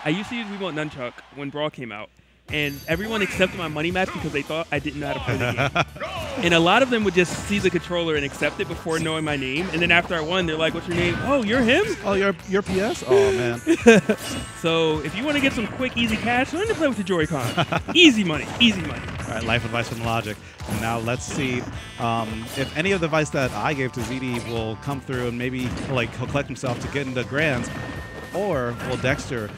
I used to use Remote Nunchuck when Brawl came out. And everyone accepted my money match because they thought I didn't know how to play the game. And a lot of them would just see the controller and accept it before knowing my name. And then after I won, they're like, what's your name? Oh, you're him? Oh, you're PS? Oh, man. So if you want to get some quick, easy cash, learn to play with the Joy-Con. Easy money. Easy money. All right, life advice from Logic. And now let's see if any of the advice that I gave to ZD will come through and maybe he'll collect himself to get into Grands. Or will Dexter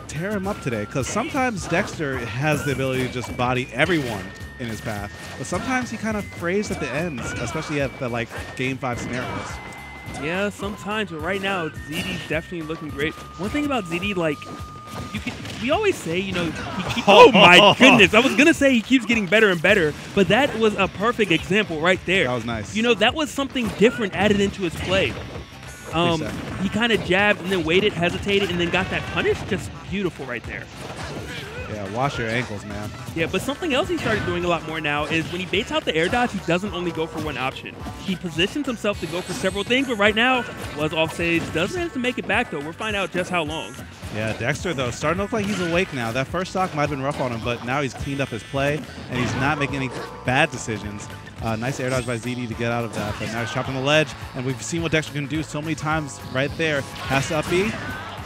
tear him up today? Because sometimes Dexter has the ability to just body everyone in his path, but sometimes he kind of frays at the ends, especially at the Game 5 scenarios. Yeah, sometimes, but right now ZD's definitely looking great. One thing about ZD, we always say, he keeps, oh my goodness, I was gonna say he keeps getting better and better, but that was a perfect example right there. That was nice. That was something different added into his play. He kind of jabbed and then waited, hesitated, and then got that punish. Just beautiful right there. Yeah, wash your ankles, man. Yeah, but something else he started doing a lot more now is when he baits out the air dodge, he doesn't only go for one option. He positions himself to go for several things, but right now, was off stage, doesn't have to make it back, though. We'll find out just how long. Yeah, Dexter, though, starting to look like he's awake now. That first stock might have been rough on him, but now he's cleaned up his play, and he's not making any bad decisions. Nice air dodge by ZD to get out of that, but now he's trapped on the ledge, and we've seen what Dexter can do so many times right there. Has to up B,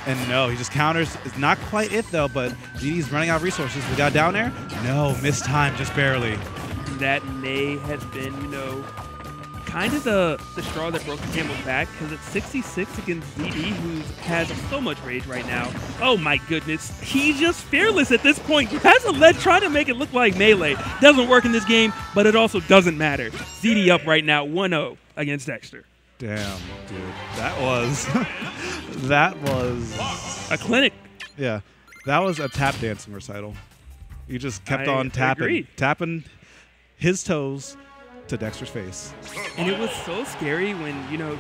and no, he just counters. It's not quite it, though, but ZD's running out of resources. We got down there. No, missed time, just barely. That may have been, kind of the straw that broke the camel's back, because it's 66 against ZD, who has so much rage right now. Oh my goodness, he's just fearless at this point. Has a ledge trying to make it look like melee. Doesn't work in this game, but it also doesn't matter. ZD up right now, 1-0 against Dexter. Damn, dude, that was a clinic. Yeah, that was a tap dancing recital. You just kept on tapping his toes to Dexter's face. And it was so scary when,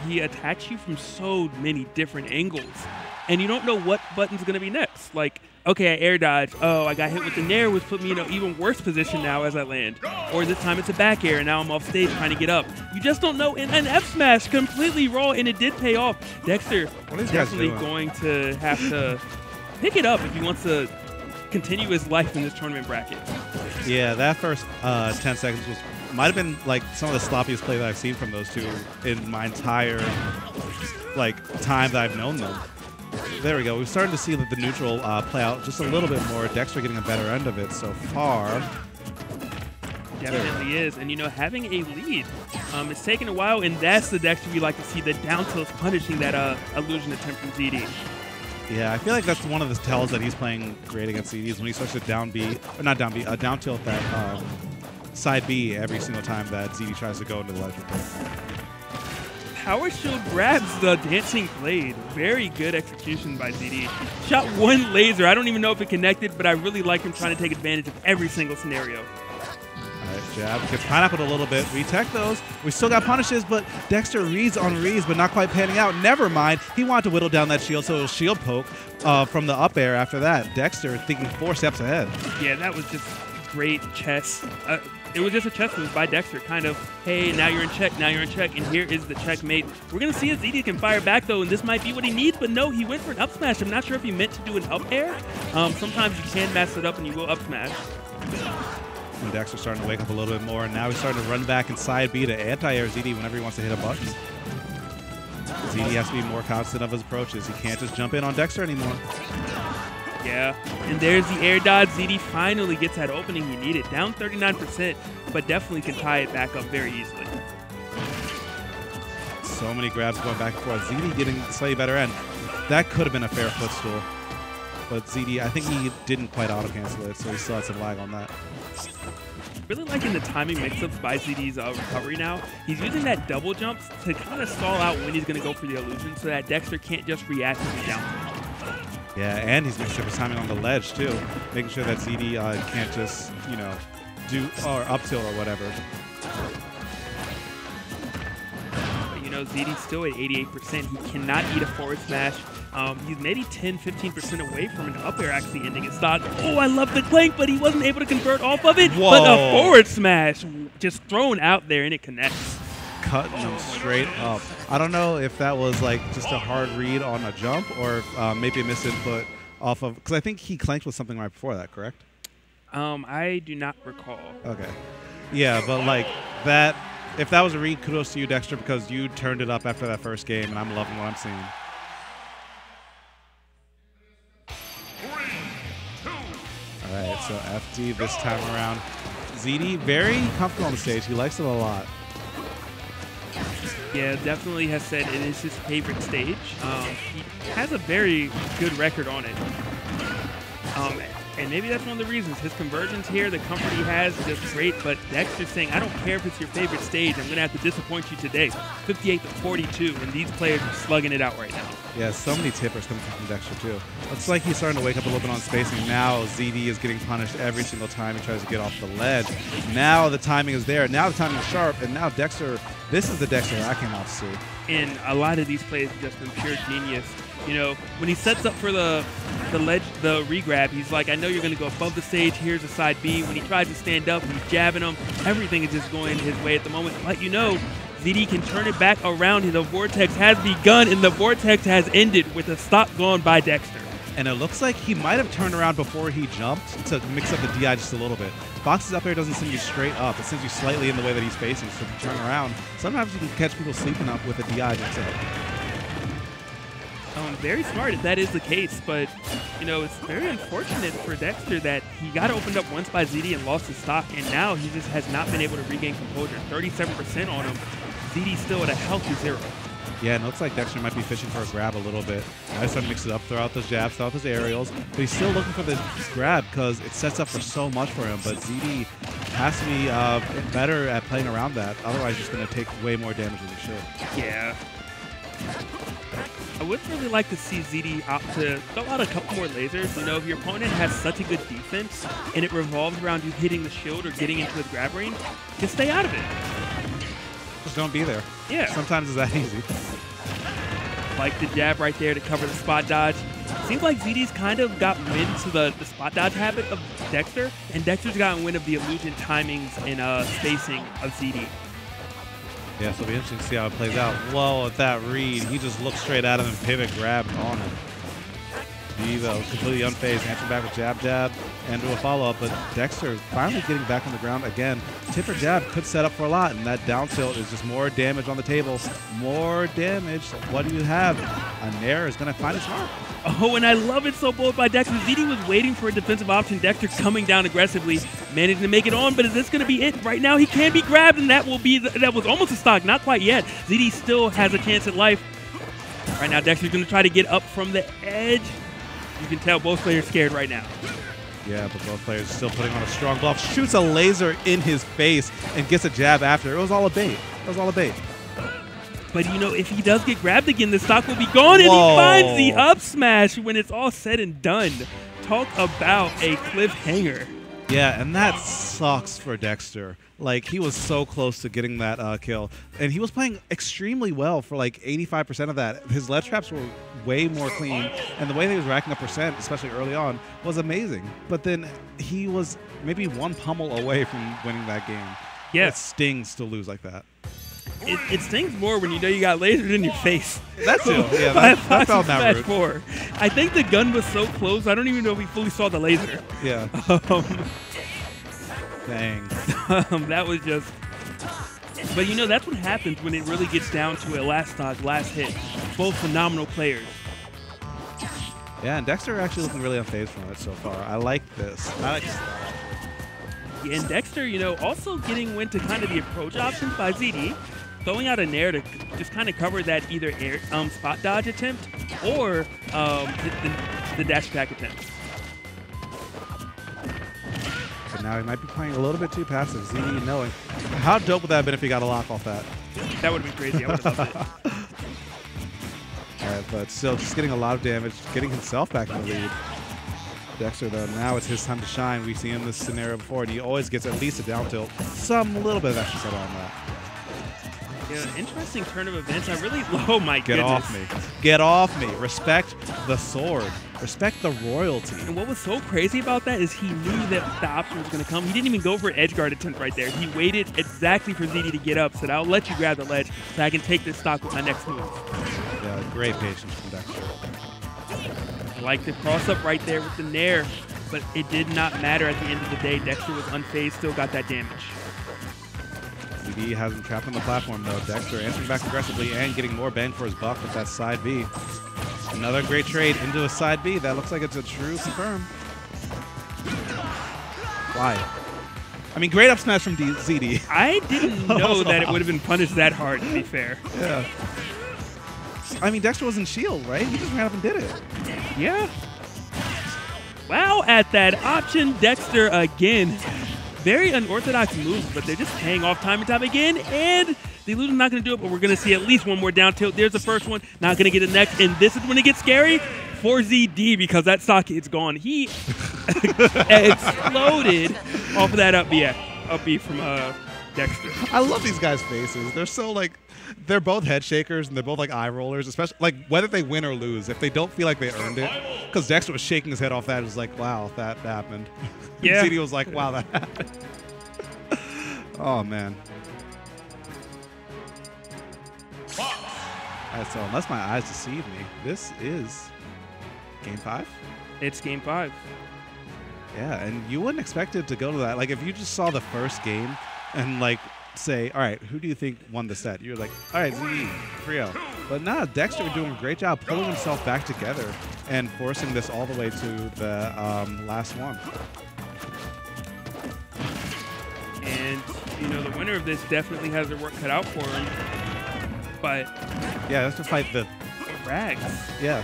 he attacks you from so many different angles. And you don't know what button's going to be next. Okay, I air dodge. Oh, I got hit with the nair, which put me in an even worse position now as I land. Or this time it's a back air, and now I'm off stage trying to get up. You just don't know. And an F smash completely raw, and it did pay off. Dexter is definitely going to have to pick it up if he wants to continue his life in this tournament bracket. Yeah, that first 10 seconds might have been some of the sloppiest play that I've seen from those two in my entire time that I've known them. There we go. We're starting to see the neutral play out just a little bit more. Dexter getting a better end of it so far. Definitely is. And, having a lead, it's taken a while, and that's the Dexter we like to see, the down tilts punishing that illusion attempt from ZD. Yeah, I feel like that's one of the tells that he's playing great against ZD is when he starts to down B, or not down B, down tilt that side B every single time that ZD tries to go into the ledge with it. Power Shield grabs the dancing blade. Very good execution by ZD. Shot one laser. I don't even know if it connected, but I really like him trying to take advantage of every single scenario. All right, jab. Gets pineappled a little bit. We tech those. We still got punishes, but Dexter reads on reads, but not quite panning out. Never mind. He wanted to whittle down that shield, so it'll shield poke from the up air after that. Dexter thinking 4 steps ahead. Yeah, that was just great chess. It was just a chess move by Dexter, kind of, hey, now you're in check, and here is the checkmate. We're going to see if ZD can fire back, though, and this might be what he needs, but no, he went for an up smash. I'm not sure if he meant to do an up air. Sometimes you can mess it up and you will up smash. And Dexter's starting to wake up a little bit more, and now he's starting to run back inside B to anti-air ZD whenever he wants to hit a button. ZD has to be more constant of his approaches. He can't just jump in on Dexter anymore. Yeah, and there's the air dodge. ZD finally gets that opening he needed. Down 39%, but definitely can tie it back up very easily. So many grabs going back and forth. ZD getting a slightly better end. That could have been a fair footstool. But ZD, I think he didn't quite auto-cancel it, so he still had some lag on that. Really liking the timing mix-ups by ZD's recovery now. He's using that double jumps to kind of stall out when he's going to go for the illusion so that Dexter can't just react to the down. Yeah, and he's mixing up his timing on the ledge, too. Making sure that ZD can't just, do or up tilt or whatever. But, ZD's still at 88%. He cannot eat a forward smash. He's maybe 10-15% away from an up air actually ending his stock. Oh, I love the clank, but he wasn't able to convert off of it. Whoa. But a forward smash just thrown out there, and it connects. Cutting him straight up. I don't know if that was just a hard read on a jump or maybe a misinput off of, because I think he clanked with something right before that, correct? I do not recall. Okay. Yeah, but like that, if that was a read, kudos to you, Dexter, because you turned it up after that first game, and I'm loving what I'm seeing. 3, 2. All right, so FD this time around. ZD, very comfortable on the stage. He likes it a lot. Yeah, definitely has said it is his favorite stage. He has a very good record on it. And maybe that's one of the reasons. His conversions here, the comfort he has is just great, but Dexter's saying, I don't care if it's your favorite stage, I'm going to have to disappoint you today. 58-42, and these players are slugging it out right now. Yeah, so many tippers coming from Dexter, too. Looks like he's starting to wake up a little bit on spacing. Now ZD is getting punished every single time he tries to get off the ledge. Now the timing is there. Now the timing is sharp, and now Dexter, this is the Dexter I came out to see. And a lot of these plays have just been pure genius. You know, when he sets up for the ledge, the regrab, he's like, I know you're going to go above the stage. Here's a side B. When he tries to stand up, he's jabbing him. Everything is just going his way at the moment. But you know, ZD can turn it back around. The vortex has begun, and the vortex has ended with a stop gone by Dexter. And it looks like he might have turned around before he jumped to mix up the DI just a little bit. Boxes up there doesn't send you straight up. It sends you slightly in the way that he's facing. So if you turn around, sometimes you can catch people sleeping up with a DI mix up. Very smart if that is the case, but you know, it's very unfortunate for Dexter that he got opened up once by ZD and lost his stock, and now he just has not been able to regain composure. 37% on him. ZD's still at a healthy 0. Yeah, and it looks like Dexter might be fishing for a grab a little bit. Nice to mix it up, throw out those jabs, throw out those aerials, but he's still looking for the grab because it sets up for so much for him. But ZD has to be better at playing around that. Otherwise, he's going to take way more damage than he should. Yeah. I would really like to see ZD opt to throw out a couple more lasers. You know, if your opponent has such a good defense and it revolves around you hitting the shield or getting into his grab range, just stay out of it. Just don't be there. Yeah. Sometimes it's that easy. Like the jab right there to cover the spot dodge. Seems like ZD's kind of got wind to the spot dodge habit of Dexter, and Dexter's gotten wind of the illusion timings and spacing of ZD. Yeah, so it'll be interesting to see how it plays out. Whoa, at that read, he just looked straight at him and pivot grabbed on him. Devo completely unfazed, answering back with jab, jab, and do a follow-up, but Dexter finally getting back on the ground again. Tip or jab could set up for a lot, and that down tilt is just more damage on the table. More damage. What do you have? A Nair is going to find his mark. Oh, and I love it so bold by Dexter. ZD was waiting for a defensive option. Dexter coming down aggressively, managing to make it on, but is this going to be it? Right now, he can be grabbed, and that was almost a stock. Not quite yet. ZD still has a chance at life. Right now, Dexter's going to try to get up from the edge. You can tell both players scared right now. Yeah, but both players still putting on a strong bluff. Shoots a laser in his face and gets a jab after. It was all a bait. It was all a bait. But, you know, if he does get grabbed again, the stock will be gone, and he finds the up smash when it's all said and done. Talk about a cliffhanger. Yeah, and that sucks for Dexter. Like, he was so close to getting that kill. And he was playing extremely well for like 85% of that. His ledge traps were way more clean, and the way that he was racking up percent, especially early on, was amazing. But then he was maybe one pummel away from winning that game. Yeah. It stings to lose like that. It stings more when you know you got lasered in your face. That too. Yeah, that felt that rude. 4. I think the gun was so close, I don't even know if we fully saw the laser. Yeah. Dang. That was just... But, you know, that's what happens when it really gets down to a last stock, last hit. Both phenomenal players. Yeah, and Dexter actually looking really unfazed from it so far. I like this. And Dexter, you know, also getting wind to kind of the approach options by ZD, throwing out a Nair to just kind of cover that either air, spot dodge attempt or the dash attack attempt. But now he might be playing a little bit too passive. ZD knowing. How dope would that have been if he got a lock off that? That would have been crazy. I would have loved it. All right, but still just getting a lot of damage, getting himself back in the lead. Dexter, though, now it's his time to shine. We've seen this scenario before, and he always gets at least a down tilt. Some little bit of extra set on that. Yeah, interesting turn of events. I really, oh my goodness. Get off me. Get off me. Respect the sword. Respect the royalty. And what was so crazy about that is he knew that the option was going to come. He didn't even go for an edge guard attempt right there. He waited exactly for ZD to get up, said, I'll let you grab the ledge so I can take this stock with my next move. Yeah, great patience from Dexter. Like the cross-up right there with the nair, but it did not matter at the end of the day. Dexter was unfazed, still got that damage. ZD has him trapped on the platform, though. Dexter answering back aggressively and getting more bang for his buck with that side B. Another great trade into a side B. That looks like it's a true confirm. Why? I mean, great up smash from ZD. I didn't know that it would have been punished that hard, to be fair. Yeah. I mean, Dexter was in shield, right? He just ran up and did it. Yeah. Wow, at that option, Dexter again. Very unorthodox moves, but they're just paying off time and time again. And the illusion's not going to do it, but we're going to see at least one more down tilt. There's the first one, not going to get it next. And this is when it gets scary for ZD because that stock is gone. He exploded off of that up B from Dexter. I love these guys' faces. They're so like, they're both head shakers and they're both like eye rollers, especially like whether they win or lose. If they don't feel like they earned it, because Dexter was shaking his head off that, it was like, wow, that happened. Yeah. ZD was like, wow, that happened. Oh man. Alright, so unless my eyes deceive me, this is game 5? It's game 5. Yeah, and you wouldn't expect it to go to that. Like if you just saw the first game and like say, all right, who do you think won the set? You're like, all right, ZD, 3-0. But nah, Dexter doing a great job pulling himself back together and forcing this all the way to the last one. And, you know, the winner of this definitely has their work cut out for him. But yeah, that's to fight the Rags. Yeah.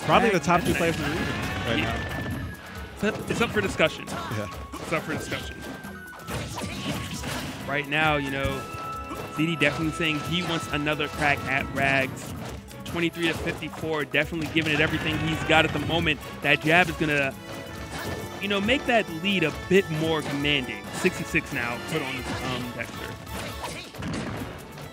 Probably Rags, the top 2 that's players in the region right now. It's up for discussion. Yeah. It's up for discussion. Right now, you know, ZD definitely saying he wants another crack at Rags. 23 to 54, definitely giving it everything he's got at the moment. That jab is gonna, you know, make that lead a bit more commanding. 66 now, put on Dexter.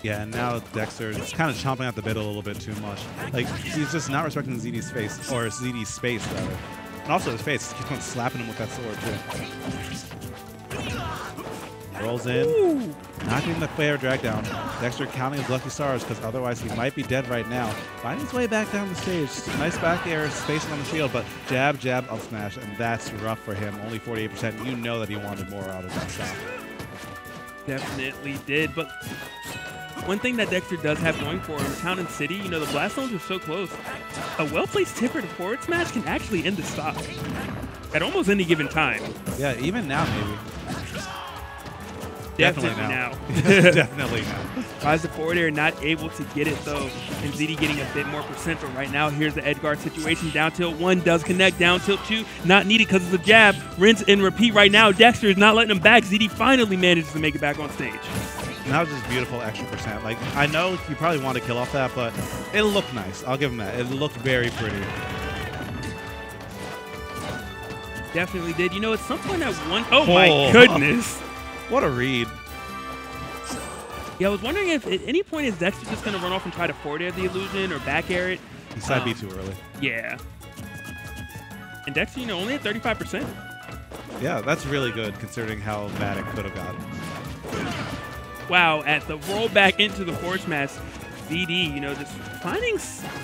Yeah, and now Dexter is kind of chomping at the bit a little bit too much. Like, he's just not respecting ZD's face, or ZD's space, rather. And also his face. He keeps on slapping him with that sword, too. Rolls in. Ooh. Not getting the fair drag down. Dexter counting his lucky stars, because otherwise he might be dead right now. Finding his way back down the stage. Nice back air, spacing on the shield, but jab, jab, up smash, and that's rough for him. Only 48%. You know that he wanted more out of that stop. Definitely did, but one thing that Dexter does have going for him, Town and City, you know, the blast zones are so close. A well-placed tipper to forward smash can actually end the stock at almost any given time. Yeah, even now, maybe. Definitely now. Definitely now. Tries the forward air, not able to get it though. And ZD getting a bit more percent, but right now, here's the edge guard situation. Down tilt 1 does connect, down tilt 2, not needed because it's a jab. Rinse and repeat right now. Dexter is not letting him back. ZD finally manages to make it back on stage. And that was just beautiful extra percent. Like, I know you probably want to kill off that, but it looked nice. I'll give him that. It looked very pretty. Definitely did. You know, at some point at one... Oh, my goodness. What a read. Yeah, I was wondering if at any point is Dexter just going to run off and try to forward air the illusion or back air it. He side B too early. Yeah. And Dexter, you know, only at 35%. Yeah, that's really good considering how bad it could have gotten. Wow, at the rollback into the forward smash, ZD, you know, just finding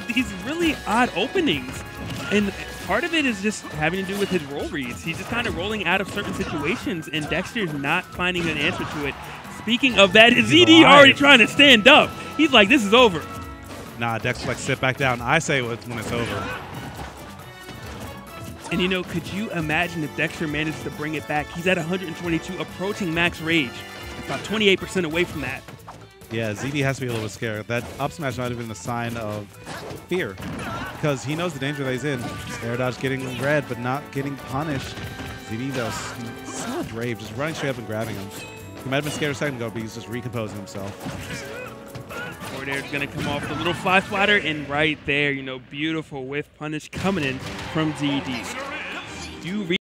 these really odd openings. And part of it is just having to do with his roll reads. He's just kind of rolling out of certain situations, and Dexter's not finding an answer to it. Speaking of that, is ZD already trying to stand up? He's like, this is over. Nah, Dexter's like, sit back down. I say when it's over. And, you know, could you imagine if Dexter managed to bring it back? He's at 122, approaching max rage. About 28% away from that. Yeah, ZD has to be a little bit scared. That up smash might have been a sign of fear because he knows the danger that he's in. Air dodge getting red, but not getting punished. ZD, though, so brave, just running straight up and grabbing him. He might have been scared a second ago, but he's just recomposing himself. Forward air is going to come off the little fly splatter, and right there, you know, beautiful whiff punish coming in from ZD. You